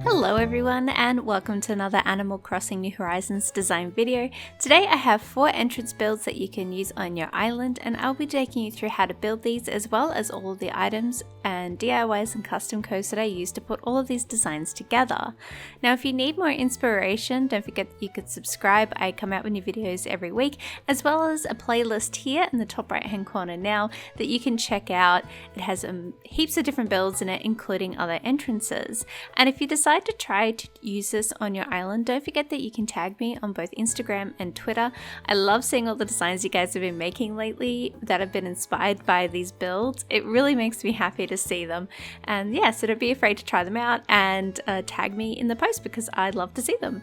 Hello everyone and welcome to another Animal Crossing New Horizons design video. Today I have 4 entrance builds that you can use on your island, and I'll be taking you through how to build these as well as all of the items and DIYs and custom codes that I use to put all of these designs together. Now if you need more inspiration, don't forget that you could subscribe. I come out with new videos every week, as well as a playlist here in the top right hand corner now that you can check out. It has heaps of different builds in it, including other entrances. And if you decide to try to use this on your island, don't forget that you can tag me on both Instagram and Twitter. I love seeing all the designs you guys have been making lately that have been inspired by these builds. It really makes me happy to see them, and yeah, so don't be afraid to try them out and tag me in the post because I'd love to see them.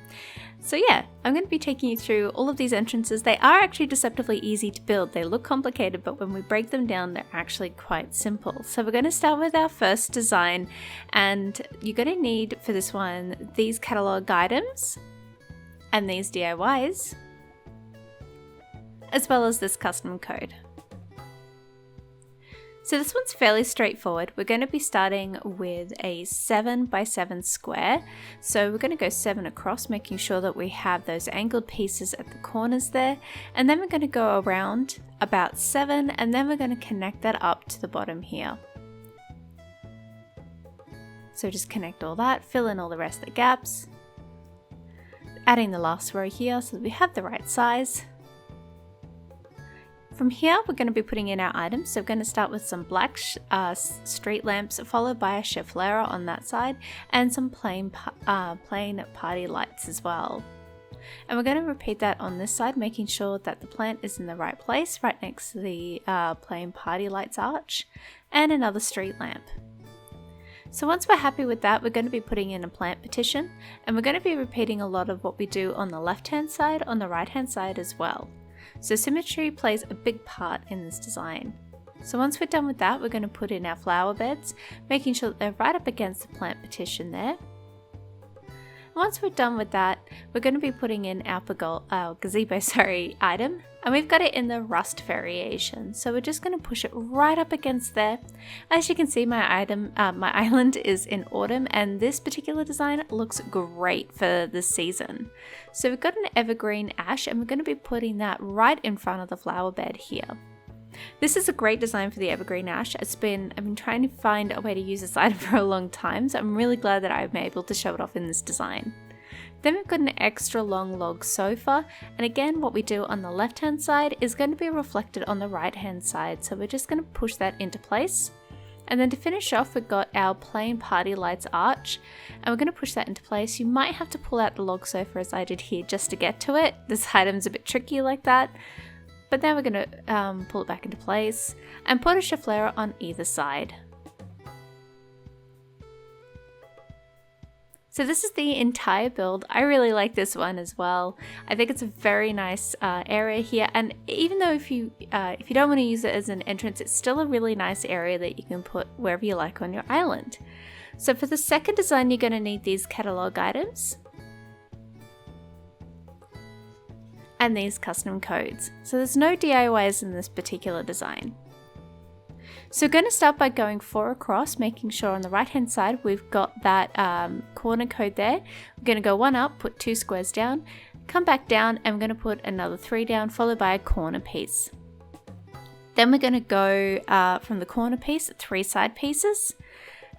So yeah, I'm going to be taking you through all of these entrances. They are actually deceptively easy to build. They look complicated, but when we break them down, they're actually quite simple. So we're going to start with our first design, and you're going to need for this one these catalog items and these DIYs, as well as this custom code. So this one's fairly straightforward. We're going to be starting with a 7 by 7 square. So we're going to go 7 across, making sure that we have those angled pieces at the corners there. And then we're going to go around about 7, and then we're going to connect that up to the bottom here. So just connect all that, fill in all the rest of the gaps. Adding the last row here so that we have the right size. From here, we're going to be putting in our items. So we're going to start with some black street lamps, followed by a chauffleur on that side, and some plain party lights as well. And we're going to repeat that on this side, making sure that the plant is in the right place, right next to the plain party lights arch, and another street lamp. So once we're happy with that, we're going to be putting in a plant petition, and we're going to be repeating a lot of what we do on the left hand side, on the right hand side as well. So symmetry plays a big part in this design. So once we're done with that, we're going to put in our flower beds, making sure that they're right up against the plant petition there. Once we're done with that, we're going to be putting in our gazebo item, and we've got it in the rust variation. So we're just going to push it right up against there. As you can see, my island is in autumn, and this particular design looks great for this season. So we've got an evergreen ash, and we're going to be putting that right in front of the flower bed here. This is a great design for the evergreen ash. I've been trying to find a way to use this item for a long time, so I'm really glad that I'm able to show it off in this design. Then we've got an extra long log sofa, and again what we do on the left hand side is going to be reflected on the right hand side, so we're just going to push that into place. And then to finish off, we've got our plain party lights arch, and we're going to push that into place. You might have to pull out the log sofa as I did here just to get to it. This item's a bit tricky like that. But now we're going to pull it back into place and put a chauffleur on either side. So this is the entire build. I really like this one as well. I think it's a very nice area here, and even though if you don't want to use it as an entrance, it's still a really nice area that you can put wherever you like on your island. So for the second design, you're going to need these catalog items and these custom codes. So there's no DIYs in this particular design. So we're going to start by going 4 across, making sure on the right hand side we've got that corner code there. We're going to go 1 up, put 2 squares down, come back down, and we're going to put another 3 down, followed by a corner piece. Then we're going to go from the corner piece 3 side pieces,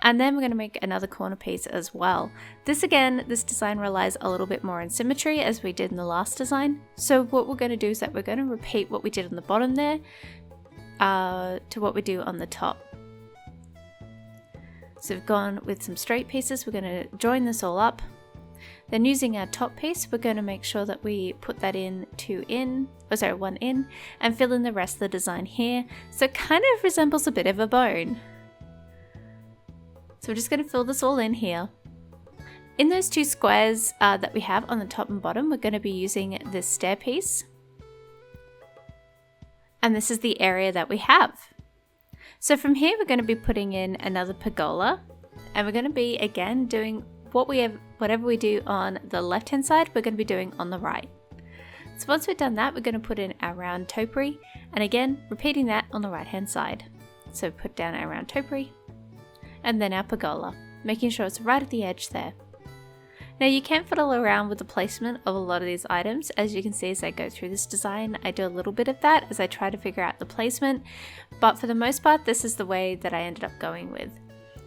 and then we're going to make another corner piece as well. This design relies a little bit more on symmetry as we did in the last design. So what we're going to do is that we're going to repeat what we did on the bottom there to what we do on the top. So we've gone with some straight pieces. We're going to join this all up. Then using our top piece, we're going to make sure that we put that in 1 in, and fill in the rest of the design here. So it kind of resembles a bit of a bone. So we're just going to fill this all in here. In those 2 squares that we have on the top and bottom, we're going to be using this stair piece. And this is the area that we have. So from here, we're going to be putting in another pergola, and we're going to be again doing whatever we do on the left hand side, we're going to be doing on the right. So once we've done that, we're going to put in our round topiary, and again repeating that on the right hand side. So put down our round topiary and then our pergola, making sure it's right at the edge there. Now you can fiddle around with the placement of a lot of these items. As you can see, as I go through this design, I do a little bit of that as I try to figure out the placement, but for the most part, this is the way that I ended up going with.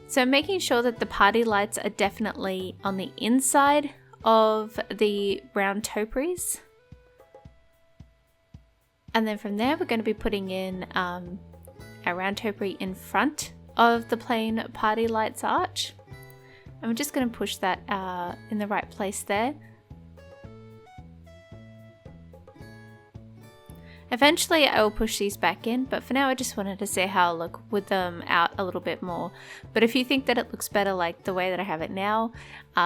So making sure that the party lights are definitely on the inside of the round topiaries. And then from there, we're going to be putting in our round topiary in front of the plain party lights arch. And we're just going to push that in the right place there. Eventually I will push these back in, but for now I just wanted to see how I'll look with them out a little bit more. But if you think that it looks better like the way that I have it now,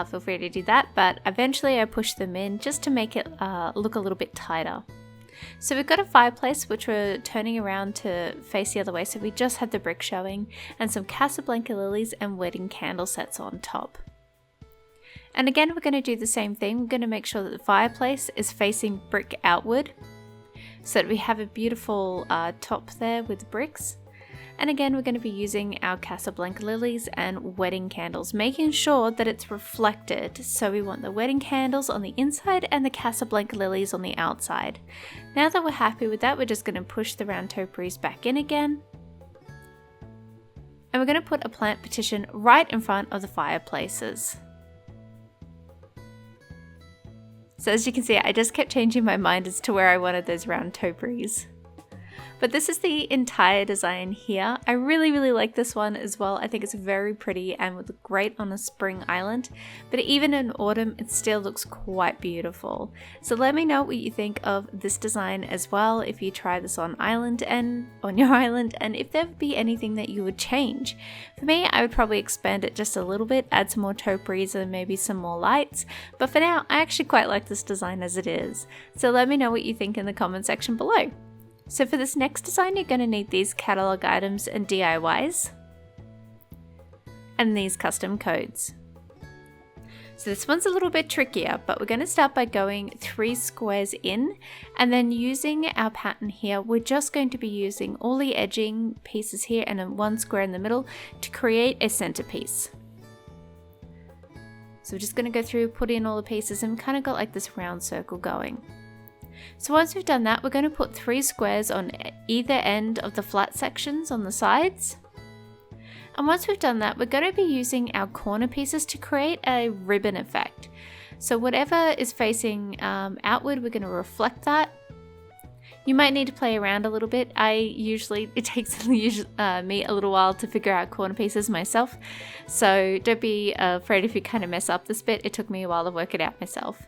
feel free to do that. But eventually I push them in just to make it look a little bit tighter. So we've got a fireplace which we're turning around to face the other way, so we just had the brick showing, and some Casablanca lilies and wedding candle sets on top. And again, we're going to do the same thing. We're going to make sure that the fireplace is facing brick outward, so that we have a beautiful top there with bricks. And again, we're going to be using our Casablanca lilies and wedding candles, making sure that it's reflected. So we want the wedding candles on the inside and the Casablanca lilies on the outside. Now that we're happy with that, we're just going to push the round topiaries back in again. And we're going to put a plant petition right in front of the fireplaces. So as you can see, I just kept changing my mind as to where I wanted those round topiaries. But this is the entire design here. I really like this one as well. I think it's very pretty and would look great on a spring island. But even in autumn, it still looks quite beautiful. So let me know what you think of this design as well, if you try this on island and on your island, and if there would be anything that you would change. For me, I would probably expand it just a little bit, add some more topiaries and maybe some more lights. But for now, I actually quite like this design as it is. So let me know what you think in the comment section below. So for this next design, you're going to need these catalog items and DIYs and these custom codes. So this one's a little bit trickier, but we're going to start by going 3 squares in, and then using our pattern here, we're just going to be using all the edging pieces here and then 1 square in the middle to create a centerpiece. So we're just going to go through, put in all the pieces, and kind of got like this round circle going. So once we've done that, we're going to put 3 squares on either end of the flat sections on the sides. And once we've done that, we're going to be using our corner pieces to create a ribbon effect. So whatever is facing outward, we're going to reflect that. You might need to play around a little bit. It takes me a little while to figure out corner pieces myself. So don't be afraid if you kind of mess up this bit. It took me a while to work it out myself.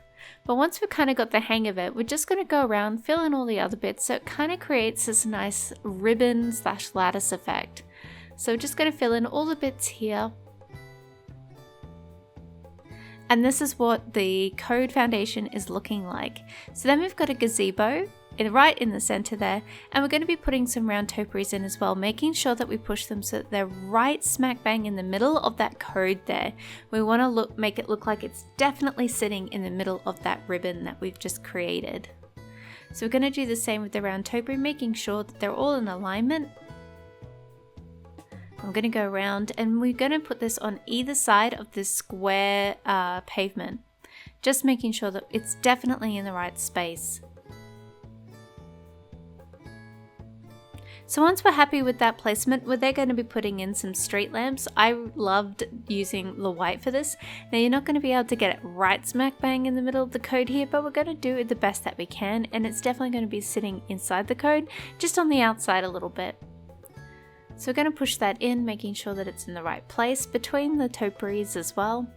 But once we've kind of got the hang of it, we're just going to go around, fill in all the other bits, so it kind of creates this nice ribbon / lattice effect. So we're just going to fill in all the bits here. And this is what the code foundation is looking like. So then we've got a gazebo right in the center there, and we're going to be putting some round topiaries in as well, making sure that we push them so that they're right smack bang in the middle of that code there. We want to make it look like it's definitely sitting in the middle of that ribbon that we've just created. So we're going to do the same with the round topiary, making sure that they're all in alignment. I'm going to go around, and we're going to put this on either side of this square pavement, just making sure that it's definitely in the right space. So once we're happy with that placement, we're then going to be putting in some street lamps. I loved using the white for this. Now you're not going to be able to get it right smack bang in the middle of the code here, but we're going to do it the best that we can, and it's definitely going to be sitting inside the code, just on the outside a little bit. So we're going to push that in, making sure that it's in the right place between the topiaries as well.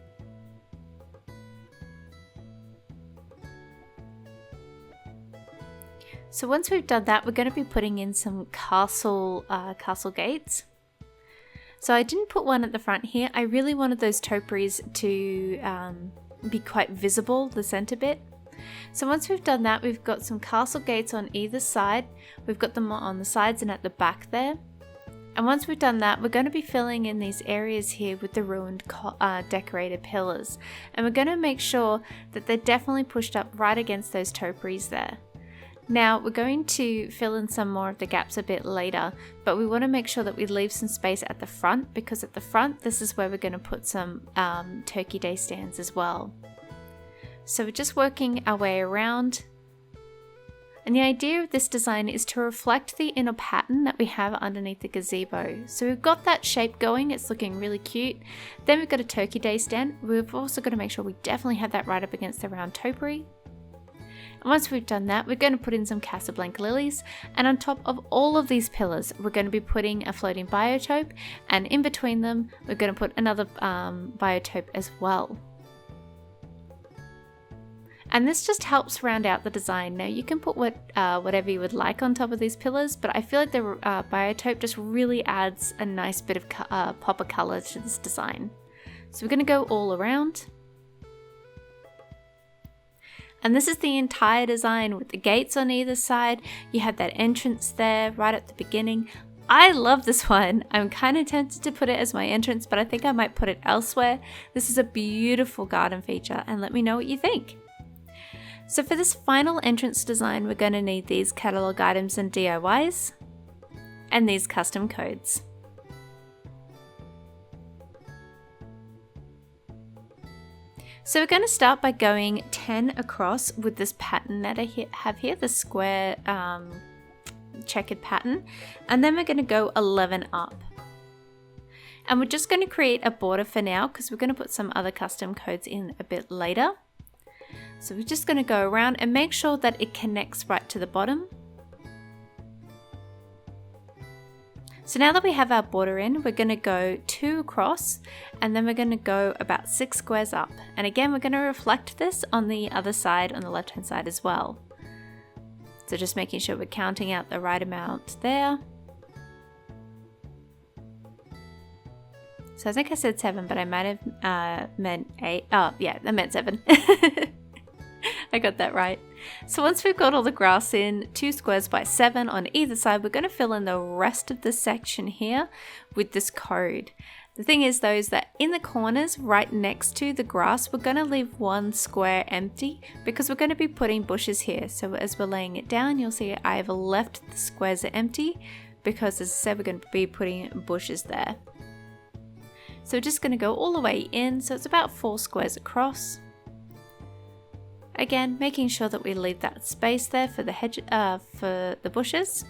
So once we've done that, we're going to be putting in some castle gates. So I didn't put one at the front here. I really wanted those topiaries to be quite visible, the center bit. So once we've done that, we've got some castle gates on either side. We've got them on the sides and at the back there. And once we've done that, we're going to be filling in these areas here with the ruined decorated pillars. And we're going to make sure that they're definitely pushed up right against those topiaries there. Now we're going to fill in some more of the gaps a bit later, but we want to make sure that we leave some space at the front, because at the front this is where we're going to put some Turkey Day stands as well. So we're just working our way around. And the idea of this design is to reflect the inner pattern that we have underneath the gazebo. So we've got that shape going, it's looking really cute. Then we've got a turkey day stand. We've also got to make sure we definitely have that right up against the round topiary. And once we've done that, we're going to put in some Casablanca lilies. And on top of all of these pillars, we're going to be putting a floating biotope. And in between them, we're going to put another biotope as well. And this just helps round out the design. Now you can put whatever you would like on top of these pillars, but I feel like the biotope just really adds a nice bit of pop of color to this design. So we're going to go all around. And this is the entire design with the gates on either side. You have that entrance there right at the beginning. I love this one. I'm kind of tempted to put it as my entrance, but I think I might put it elsewhere. This is a beautiful garden feature, and let me know what you think. So for this final entrance design, we're going to need these catalog items and DIYs and these custom codes. So we're going to start by going 10 across with this pattern that I have here, the square checkered pattern, and then we're going to go 11 up. And we're just going to create a border for now because we're going to put some other custom codes in a bit later. So we're just going to go around and make sure that it connects right to the bottom. So now that we have our border in, we're going to go 2 across and then we're going to go about 6 squares up. And again, we're going to reflect this on the other side, on the left hand side as well. So just making sure we're counting out the right amount there. So I think I said 7, but I might have meant 8. Oh yeah, I meant 7. I got that right. So once we've got all the grass in, 2 squares by 7 on either side, we're going to fill in the rest of the section here with this code. The thing is though, is that in the corners right next to the grass, we're going to leave 1 square empty because we're going to be putting bushes here. So as we're laying it down, you'll see I have left the squares empty because, as I said, we're going to be putting bushes there. So we're just going to go all the way in, so it's about 4 squares across. Again, making sure that we leave that space there for the hedge, for the bushes.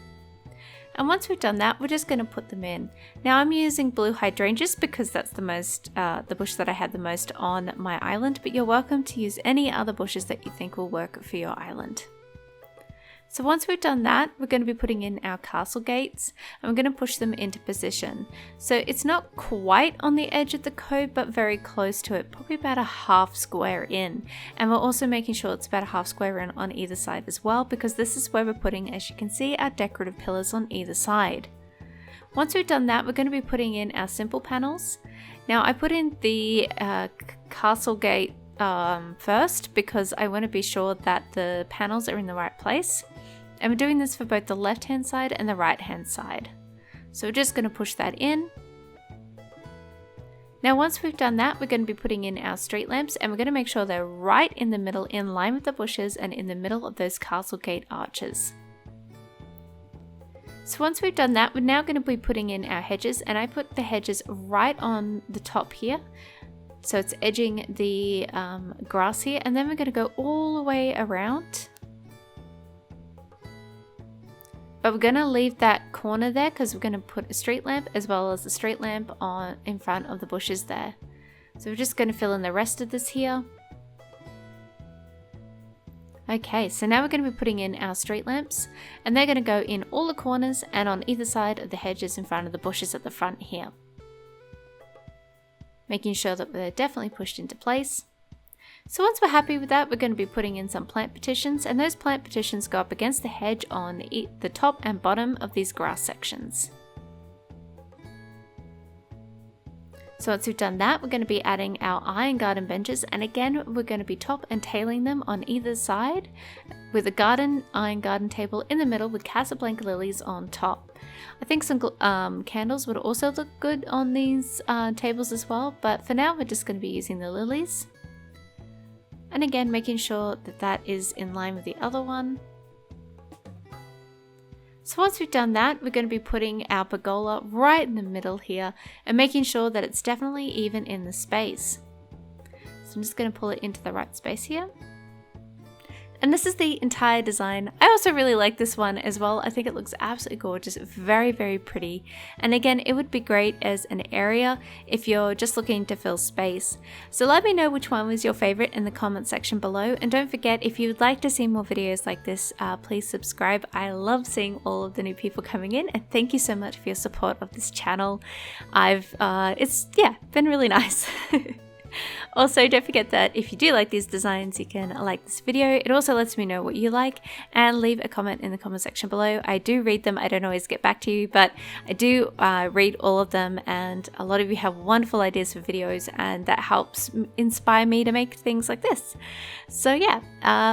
And once we've done that, we're just going to put them in. Now I'm using blue hydrangeas because that's the bush that I had the most on my island, but you're welcome to use any other bushes that you think will work for your island. So once we've done that, we're going to be putting in our castle gates and we're going to push them into position. So it's not quite on the edge of the code, but very close to it, probably about a half square in. And we're also making sure it's about a half square in on either side as well, because this is where we're putting, as you can see, our decorative pillars on either side. Once we've done that, we're going to be putting in our simple panels. Now I put in the castle gate first because I want to be sure that the panels are in the right place. And we're doing this for both the left hand side and the right hand side. So we're just going to push that in. Now once we've done that, we're going to be putting in our street lamps and we're going to make sure they're right in the middle, in line with the bushes and in the middle of those castle gate arches. So once we've done that, we're now going to be putting in our hedges, and I put the hedges right on the top here. So it's edging the grass here, and then we're going to go all the way around. But we're going to leave that corner there because we're going to put a street lamp as well as a street lamp on in front of the bushes there. So we're just going to fill in the rest of this here. Okay, so now we're going to be putting in our street lamps, and they're going to go in all the corners and on either side of the hedges in front of the bushes at the front here. Making sure that they're definitely pushed into place. So once we're happy with that, we're going to be putting in some plant petitions, and those plant petitions go up against the hedge on the top and bottom of these grass sections. So once we've done that, we're going to be adding our iron garden benches, and again we're going to be top and tailing them on either side with a iron garden table in the middle with Casablanca lilies on top. I think some candles would also look good on these tables as well, but for now we're just going to be using the lilies. And again, making sure that that is in line with the other one. So once we've done that, we're going to be putting our pergola right in the middle here and making sure that it's definitely even in the space. So I'm just going to pull it into the right space here. And this is the entire design. I also really like this one as well. I think it looks absolutely gorgeous, very, very pretty. And again, it would be great as an area if you're just looking to fill space. So let me know which one was your favorite in the comment section below. And don't forget, if you would like to see more videos like this, please subscribe. I love seeing all of the new people coming in, and thank you so much for your support of this channel. It's been really nice. Also, don't forget that if you do like these designs, you can like this video. It also lets me know what you like, and leave a comment in the comment section below. I do read them. I don't always get back to you, but I do read all of them, and a lot of you have wonderful ideas for videos, and that helps inspire me to make things like this. So yeah,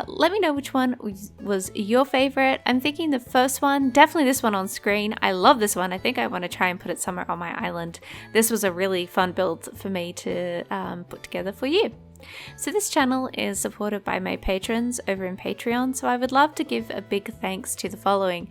let me know which one was your favorite. I'm thinking the first one, definitely this one on screen. I love this one. I think I want to try and put it somewhere on my island. This was a really fun build for me to put together for you. So this channel is supported by my patrons over in Patreon, so I would love to give a big thanks to the following: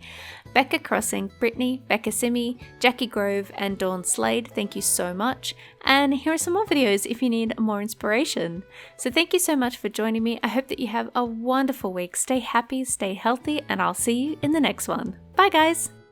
Becca Crossing, Brittany, Becca Simi, Jackie Grove, and Dawn Slade. Thank you so much. And here are some more videos if you need more inspiration. So thank you so much for joining me. I hope that you have a wonderful week. Stay happy, stay healthy, and I'll see you in the next one. Bye guys!